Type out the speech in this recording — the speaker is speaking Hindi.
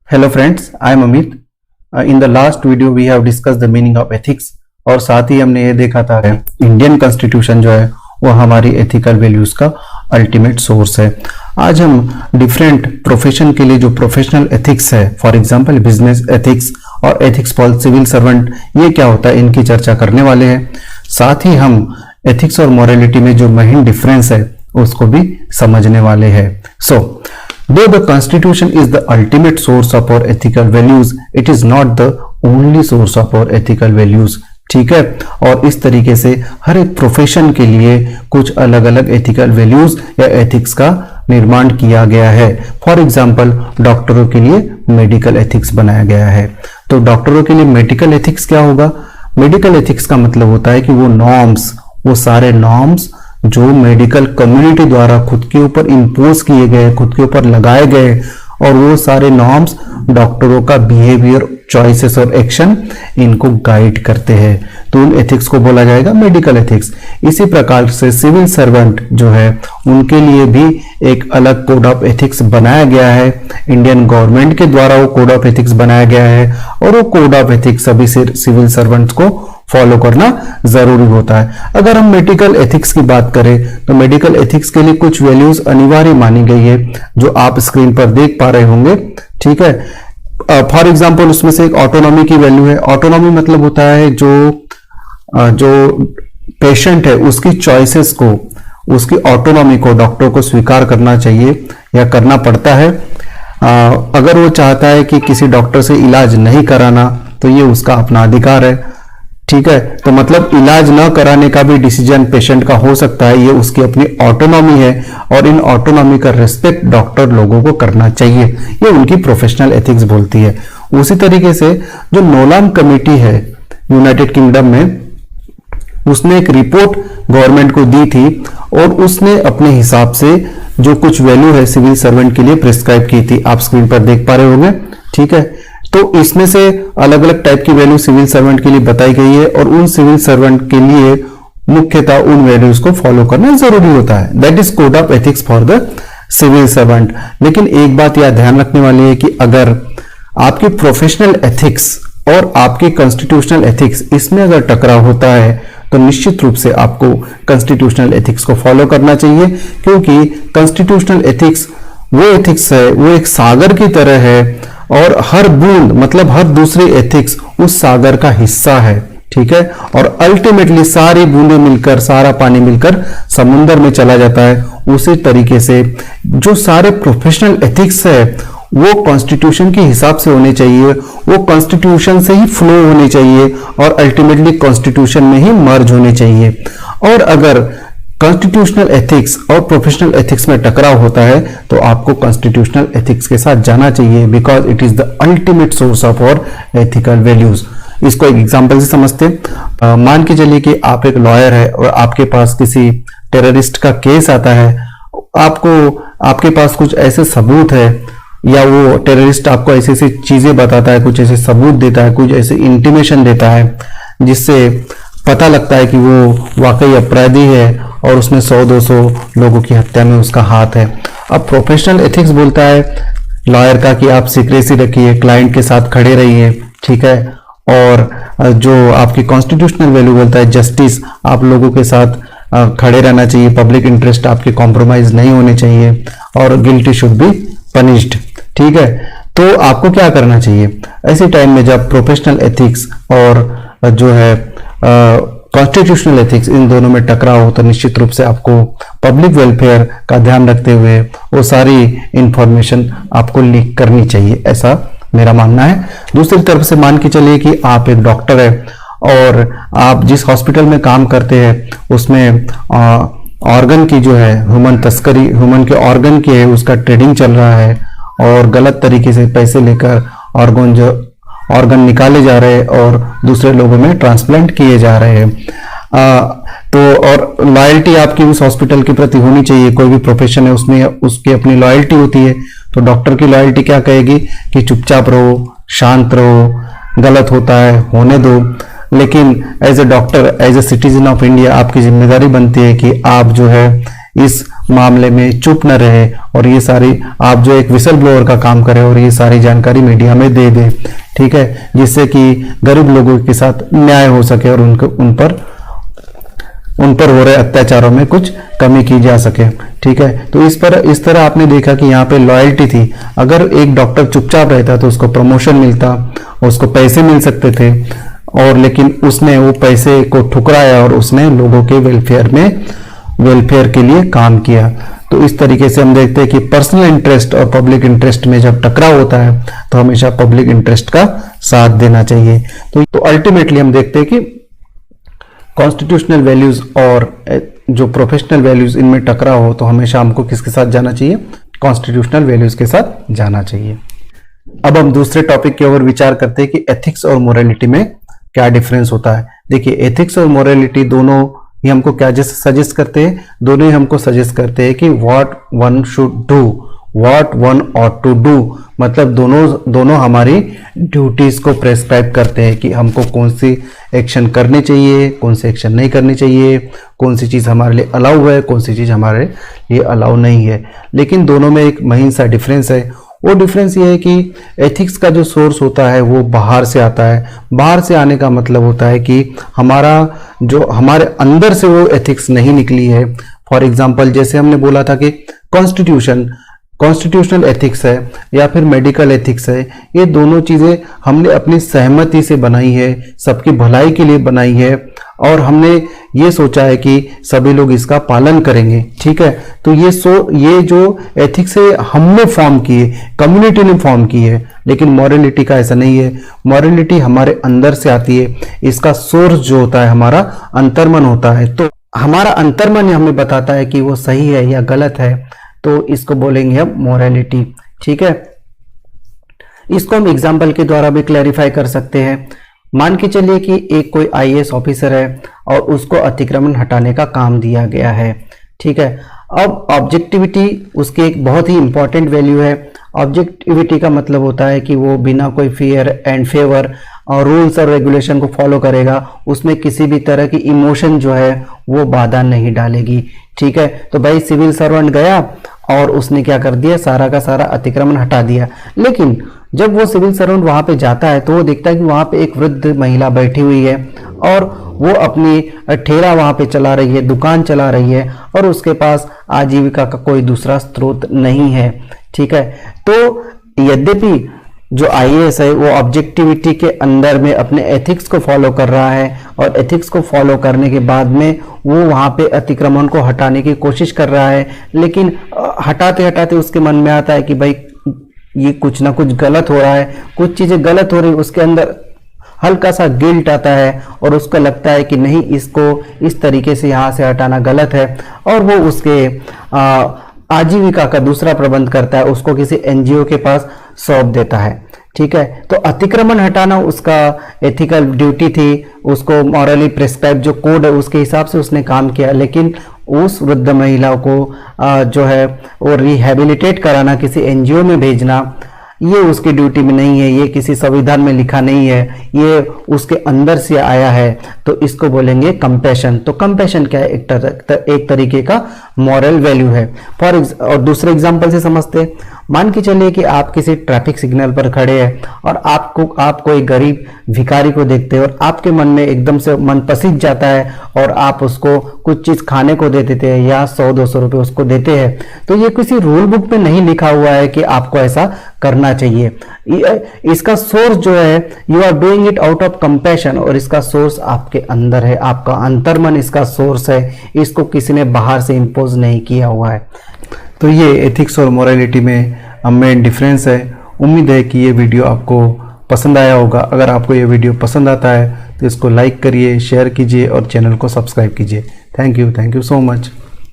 Hello friends, I am Amit. In the last video we have discussed the meaning of ethics और साथ ही हमने ये देखा था कि इंडियन कॉन्स्टिट्यूशन जो है वो हमारी एथिकल वैल्यूज का अल्टीमेट सोर्स है। आज हम डिफरेंट प्रोफेशन के लिए जो प्रोफेशनल एथिक्स है, फॉर एग्जांपल बिजनेस एथिक्स और एथिक्स फॉर सिविल सर्वेंट, ये क्या होता है इनकी चर्चा करने वाले हैं। साथ ही हम एथिक्स और मोरालिटी में जो मेन डिफरेंस है उसको भी समझने वाले हैं। Though the Constitution is the ultimate source of our ethical values, it is not the only source of our ethical values. ठीक है, और इस तरीके से हर एक प्रोफेशन के लिए कुछ अलग अलग एथिकल वैल्यूज या एथिक्स का निर्माण किया गया है। फॉर एग्जाम्पल डॉक्टरों के लिए मेडिकल एथिक्स बनाया गया है। तो डॉक्टरों के लिए मेडिकल एथिक्स क्या होगा? मेडिकल एथिक्स का मतलब होता है कि वो नॉर्म्स, वो सारे नॉर्म्स जो मेडिकल कम्युनिटी द्वारा खुद के ऊपर इंपोज किए गए, खुद के ऊपर लगाए गए, और वो सारे नॉर्म्स डॉक्टरों का बिहेवियर, चॉइसेस और एक्शन इनको गाइड करते हैं। तो उन एथिक्स को बोला जाएगा मेडिकल एथिक्स। इसी प्रकार से सिविल सर्वेंट जो है उनके लिए भी एक अलग कोड ऑफ एथिक्स बनाया गया है। इंडियन गवर्नमेंट के द्वारा वो कोड ऑफ एथिक्स बनाया गया है और वो कोड ऑफ एथिक्स सभी सिविल सर्वेंट्स को फॉलो करना जरूरी होता है। अगर हम मेडिकल एथिक्स की बात करें तो मेडिकल एथिक्स के लिए कुछ वैल्यूज अनिवार्य मानी गई है जो आप स्क्रीन पर देख पा रहे होंगे। ठीक है, फॉर एग्जांपल उसमें से एक ऑटोनॉमी की वैल्यू है। ऑटोनॉमी मतलब होता है जो पेशेंट है उसकी चॉइसेस को, उसकी ऑटोनॉमी को डॉक्टर को स्वीकार करना चाहिए या करना पड़ता है। अगर वो चाहता है कि किसी डॉक्टर से इलाज नहीं कराना तो ये उसका अपना अधिकार है। ठीक है, तो मतलब इलाज न कराने का भी डिसीजन पेशेंट का हो सकता है, ये उसकी अपनी ऑटोनॉमी है और इन ऑटोनॉमी का रिस्पेक्ट डॉक्टर लोगों को करना चाहिए, ये उनकी प्रोफेशनल एथिक्स बोलती है। उसी तरीके से जो नोलान कमेटी है यूनाइटेड किंगडम में, उसने एक रिपोर्ट गवर्नमेंट को दी थी और उसने अपने हिसाब से जो कुछ वैल्यू है सिविल सर्वेंट के लिए प्रिस्क्राइब की थी, आप स्क्रीन पर देख पा रहे होंगे। ठीक है, तो इसमें से अलग अलग टाइप की वैल्यू सिविल सर्वेंट के लिए बताई गई है और उन सिविल सर्वेंट के लिए मुख्यतः उन वैल्यूज को फॉलो करना जरूरी होता है। That is code of ethics for the civil servant. लेकिन एक बात यह ध्यान रखने वाली है कि अगर आपकी प्रोफेशनल एथिक्स और आपकी कॉन्स्टिट्यूशनल एथिक्स इसमें अगर टकराव होता है तो निश्चित रूप से आपको कॉन्स्टिट्यूशनल एथिक्स को फॉलो करना चाहिए, क्योंकि कॉन्स्टिट्यूशनल एथिक्स वो एथिक्स है, वो एक सागर की तरह है और हर बूंद मतलब हर दूसरी एथिक्स उस सागर का हिस्सा है। ठीक है, और अल्टीमेटली सारी बूंदें मिलकर, सारा पानी मिलकर समुद्र में चला जाता है। उसी तरीके से जो सारे प्रोफेशनल एथिक्स है वो कॉन्स्टिट्यूशन के हिसाब से होने चाहिए, वो कॉन्स्टिट्यूशन से ही फ्लो होने चाहिए और अल्टीमेटली कॉन्स्टिट्यूशन में ही मर्ज होने चाहिए। और अगर कॉन्स्टिट्यूशनल एथिक्स और प्रोफेशनल एथिक्स में टकराव होता है तो आपको कॉन्स्टिट्यूशनल एथिक्स के साथ जाना चाहिए, because it is the ultimate source of our ethical values. इसको एक एग्जांपल से समझते हैं। मान के चलिए कि आप एक लॉयर है और आपके पास किसी टेररिस्ट का केस आता है। आपके पास कुछ ऐसे सबूत है या वो टेररिस्ट आपको ऐसी ऐसी चीजें बताता है, कुछ ऐसे सबूत देता है, कुछ ऐसे इंटीमेशन देता है जिससे पता लगता है कि वो वाकई अपराधी है और उसने 100-200 लोगों की हत्या में उसका हाथ है। अब प्रोफेशनल एथिक्स बोलता है लॉयर का कि आप सीक्रेसी रखिए, क्लाइंट के साथ खड़े रहिए। ठीक है, और जो आपकी कॉन्स्टिट्यूशनल वैल्यू बोलता है जस्टिस, आप लोगों के साथ खड़े रहना चाहिए, पब्लिक इंटरेस्ट आपके कॉम्प्रोमाइज नहीं होने चाहिए और गिल्टी शुड बी पनिश्ड। ठीक है, तो आपको क्या करना चाहिए ऐसे टाइम में जब प्रोफेशनल एथिक्स और जो है कॉन्स्टिट्यूशनल एथिक्स इन दोनों में टकराव हो तो निश्चित रूप से आपको पब्लिक वेलफेयर का ध्यान रखते हुए वो सारी इंफॉर्मेशन आपको लीक करनी चाहिए, ऐसा मेरा मानना है। दूसरी तरफ से मान के चलिए कि आप एक डॉक्टर है और आप जिस हॉस्पिटल में काम करते हैं उसमें ऑर्गन की जो है ह्यूमन तस्करी, ह्यूमन के ऑर्गन की है उसका ट्रेडिंग चल रहा है और गलत तरीके से पैसे लेकर ऑर्गन निकाले जा रहे हैं और दूसरे लोगों में ट्रांसप्लांट किए जा रहे हैं। तो और लॉयल्टी आपकी उस हॉस्पिटल के प्रति होनी चाहिए। कोई भी प्रोफेशन है उसमें उसकी अपनी लॉयल्टी होती है। तो डॉक्टर की लॉयल्टी क्या कहेगी कि चुपचाप रहो, शांत रहो, गलत होता है होने दो। लेकिन as a doctor, as a citizen of India आपकी जिम्मेदारी बनती है कि आप जो है इस मामले में चुप न रहे और ये सारी आप जो एक विसल ब्लोअर का काम करें और ये सारी जानकारी मीडिया में दे दें, ठीक है, जिससे कि गरीब लोगों के साथ न्याय हो सके और उन पर हो रहे अत्याचारों में कुछ कमी की जा सके, ठीक है। तो इस तरह आपने देखा कि यहाँ पे लॉयल्टी थी। अगर एक डॉक्टर चुपचाप रहता तो उसको प्रमोशन मिलता, उसको पैसे मिल सकते थे, और लेकिन उसने वो पैसे को ठुकराया और उसने लोगों के वेलफेयर के लिए काम किया। तो इस तरीके से हम देखते हैं कि पर्सनल इंटरेस्ट और पब्लिक इंटरेस्ट में जब टकराव होता है तो हमेशा पब्लिक इंटरेस्ट का साथ देना चाहिए। तो अल्टीमेटली हम देखते हैं कि कॉन्स्टिट्यूशनल वैल्यूज और जो प्रोफेशनल वैल्यूज इनमें टकराव हो तो हमेशा हमको किसके साथ जाना चाहिए? कॉन्स्टिट्यूशनल वैल्यूज के साथ जाना चाहिए। अब हम दूसरे टॉपिक की ओर विचार करते हैं कि एथिक्स और मोरालिटी में क्या डिफरेंस होता है। देखिए, एथिक्स और मोरालिटी दोनों ही हमको क्या सजेस्ट करते हैं? दोनों ही हमको सजेस्ट करते हैं कि what one should do, what one ought to do, मतलब दोनों हमारी ड्यूटीज को प्रेस्क्राइब करते हैं कि हमको कौन सी एक्शन करनी चाहिए, कौन सी एक्शन नहीं करनी चाहिए, कौन सी चीज़ हमारे लिए अलाउ है, कौन सी चीज़ हमारे लिए अलाउ नहीं है। लेकिन दोनों में एक महीन सा डिफरेंस है। वो डिफरेंस ये है कि एथिक्स का जो सोर्स होता है वो बाहर से आता है। बाहर से आने का मतलब होता है कि हमारे अंदर से वो एथिक्स नहीं निकली है। फॉर एग्जाम्पल, जैसे हमने बोला था कि कॉन्स्टिट्यूशनल एथिक्स है या फिर मेडिकल एथिक्स है, ये दोनों चीज़ें हमने अपनी सहमति से बनाई है, सबकी भलाई के लिए बनाई है, और हमने ये सोचा है कि सभी लोग इसका पालन करेंगे, ठीक है। तो ये जो एथिक्स है हमने फॉर्म की है, कम्युनिटी ने फॉर्म की है। लेकिन मॉरलिटी का ऐसा नहीं है। मॉरलिटी हमारे अंदर से आती है। इसका सोर्स जो होता है हमारा अंतर्मन होता है। तो हमारा अंतर्मन हमें बताता है कि वो सही है या गलत है, तो इसको बोलेंगे हम मोरालिटी, ठीक है। इसको हम एग्जाम्पल के द्वारा भी क्लैरिफाई कर सकते हैं। मान के चलिए कि एक कोई आईएएस ऑफिसर है और उसको अतिक्रमण हटाने का काम दिया गया है, ठीक है। अब ऑब्जेक्टिविटी उसकी एक बहुत ही इंपॉर्टेंट वैल्यू है। ऑब्जेक्टिविटी का मतलब होता है कि वो बिना कोई फियर एंड फेवर और रूल्स और रेगुलेशन को फॉलो करेगा, उसमें किसी भी तरह की इमोशन जो है वो बाधा नहीं डालेगी, ठीक है। तो भाई सिविल सर्वेंट गया और उसने क्या कर दिया, सारा का सारा अतिक्रमण हटा दिया। लेकिन जब वो सिविल सर्वेंट वहां पे जाता है तो वो देखता है कि वहां पे एक वृद्ध महिला बैठी हुई है और वो अपनी ठेला वहां पे चला रही है, दुकान चला रही है, और उसके पास आजीविका का कोई दूसरा स्रोत नहीं है, ठीक है। तो यद्यपि जो आईएएस है वो ऑब्जेक्टिविटी के अंदर में अपने एथिक्स को फॉलो कर रहा है, और एथिक्स को फॉलो करने के बाद में वो वहां पे अतिक्रमण को हटाने की कोशिश कर रहा है। लेकिन हटाते हटाते उसके मन में आता है कि भाई ये कुछ ना कुछ गलत हो रहा है, कुछ चीजें गलत हो रही, उसके अंदर हल्का सा गिल्ट आता है और उसको लगता है कि नहीं, इसको इस तरीके से यहाँ से हटाना गलत है, और वो उसके आजीविका का दूसरा प्रबंध करता है, उसको किसी एनजीओ के पास सौंप देता है, ठीक है। तो अतिक्रमण हटाना उसका एथिकल ड्यूटी थी, उसको मॉरली प्रेस्क्राइब जो कोड है उसके हिसाब से उसने काम किया। लेकिन उस वृद्ध महिला को जो है वो रिहेबिलिटेट कराना, किसी एनजीओ में भेजना, ये उसकी ड्यूटी में नहीं है, ये किसी संविधान में लिखा नहीं है, ये उसके अंदर से आया है। तो इसको बोलेंगे कंपैशन। तो कंपैशन क्या है? एक तरीके का मॉरल वैल्यू है। और दूसरे एग्जांपल से समझते हैं। मान के चलिए कि आप किसी ट्रैफिक सिग्नल पर खड़े हैं और आप कोई गरीब भिखारी को देखते हैं और आपके मन में एकदम से मन पसीज जाता है और आप उसको कुछ चीज खाने को दे देते हैं या 100-200 रुपए उसको देते हैं। तो ये किसी रूल बुक में नहीं लिखा हुआ है कि आपको ऐसा करना चाहिए। इसका सोर्स जो है, you are doing it out of compassion, और इसका सोर्स आपके अंदर है, आपका अंतर्मन इसका सोर्स है। इसको किसी ने बाहर से इंपोज नहीं किया हुआ है। तो ये एथिक्स और मोरालिटी में मेन डिफरेंस है। उम्मीद है कि ये वीडियो आपको पसंद आया होगा। अगर आपको ये वीडियो पसंद आता है तो इसको लाइक करिए, शेयर कीजिए और चैनल को सब्सक्राइब कीजिए। Thank you so much.